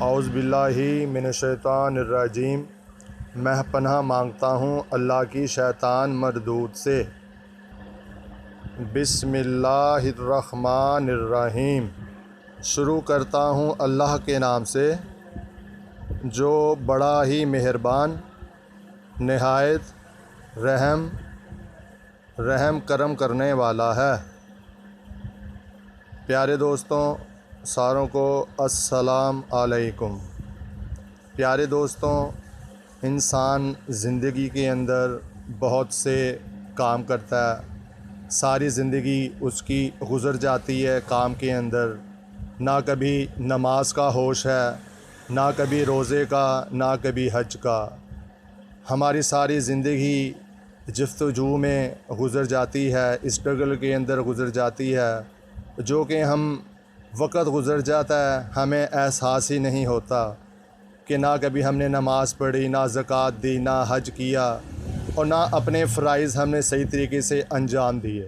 औज़ बिल्लाहि मिनश्शैतानिर्रजीम। मैं पनाह मांगता हूँ अल्लाह की शैतान मरदूद से। बिस्मिल्लाहिर्रहमानिर्रहीम। शुरू करता हूँ अल्लाह के नाम से जो बड़ा ही मेहरबान नहायत रहम करम करने वाला है। प्यारे दोस्तों, सारों को अस्सलाम अलैकुम। प्यारे दोस्तों, इंसान ज़िंदगी के अंदर बहुत से काम करता है। सारी ज़िंदगी उसकी गुज़र जाती है काम के अंदर। ना कभी नमाज का होश है, ना कभी रोज़े का, ना कभी हज का। हमारी सारी ज़िंदगी जस्तजू में गुज़र जाती है, स्ट्रगल के अंदर गुज़र जाती है, जो कि हम वक़्त गुज़र जाता है हमें एहसास ही नहीं होता कि ना कभी हमने नमाज़ पढ़ी, ना ज़कात दी, ना हज किया और ना अपने फ़राइज़ हमने सही तरीके से अंजाम दिए।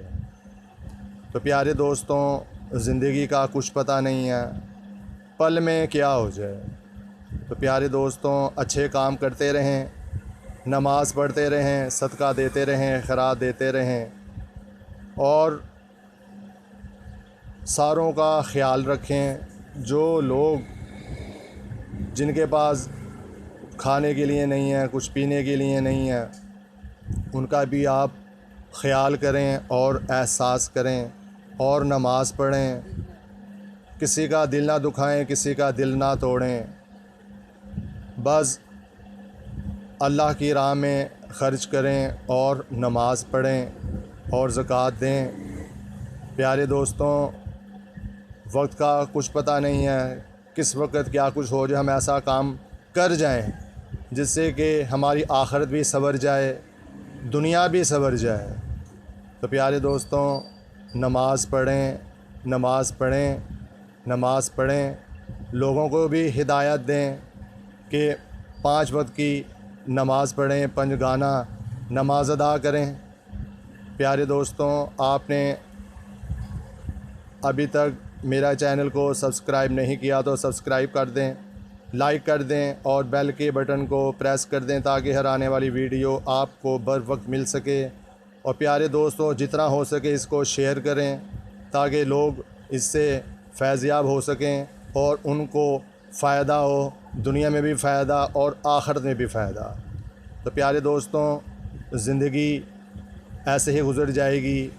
तो प्यारे दोस्तों, ज़िंदगी का कुछ पता नहीं है, पल में क्या हो जाए। तो प्यारे दोस्तों, अच्छे काम करते रहें, नमाज़ पढ़ते रहें, सदका देते रहें, खैरात देते रहें और सारों का ख़्याल रखें। जो लोग जिनके पास खाने के लिए नहीं है, कुछ पीने के लिए नहीं है, उनका भी आप ख़्याल करें और एहसास करें और नमाज़ पढ़ें। किसी का दिल ना दुखाएं, किसी का दिल ना तोड़ें। बस अल्लाह की राह में ख़र्च करें और नमाज़ पढ़ें और ज़कात दें। प्यारे दोस्तों, वक्त का कुछ पता नहीं है, किस वक्त क्या कुछ हो जाए। हम ऐसा काम कर जाएं जिससे कि हमारी आखिरत भी संवर जाए, दुनिया भी संवर जाए। तो प्यारे दोस्तों, नमाज़ पढ़ें, नमाज़ पढ़ें, नमाज़ पढ़ें। लोगों को भी हिदायत दें कि 5 वक्त की नमाज़ पढ़ें, पंजगाना नमाज अदा करें। प्यारे दोस्तों, आपने अभी तक मेरा चैनल को सब्सक्राइब नहीं किया तो सब्सक्राइब कर दें, लाइक कर दें और बेल के बटन को प्रेस कर दें ताकि हर आने वाली वीडियो आपको बर वक्त मिल सके। और प्यारे दोस्तों, जितना हो सके इसको शेयर करें ताकि लोग इससे फैज़याब हो सकें और उनको फ़ायदा हो, दुनिया में भी फ़ायदा और आखिरत में भी फ़ायदा। तो प्यारे दोस्तों, ज़िंदगी ऐसे ही गुज़र जाएगी।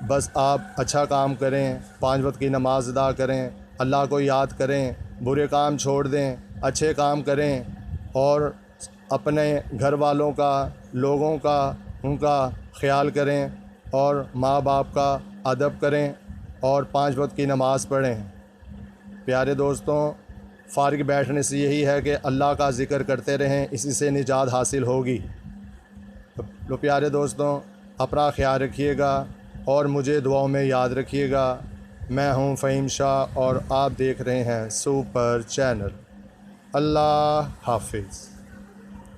बस आप अच्छा काम करें, 5 वक्त की नमाज़ अदा करें, अल्लाह को याद करें, बुरे काम छोड़ दें, अच्छे काम करें और अपने घर वालों का, लोगों का, उनका ख़्याल करें और माँ बाप का अदब करें और 5 वक्त की नमाज़ पढ़ें। प्यारे दोस्तों, फ़ारिग बैठने से यही है कि अल्लाह का ज़िक्र करते रहें, इसी से निजात हासिल होगी। तो प्यारे दोस्तों, अपना ख़्याल रखिएगा और मुझे दुआओं में याद रखिएगा। मैं हूं फ़हीम शाह और आप देख रहे हैं सुपर चैनल। अल्लाह हाफ़िज़।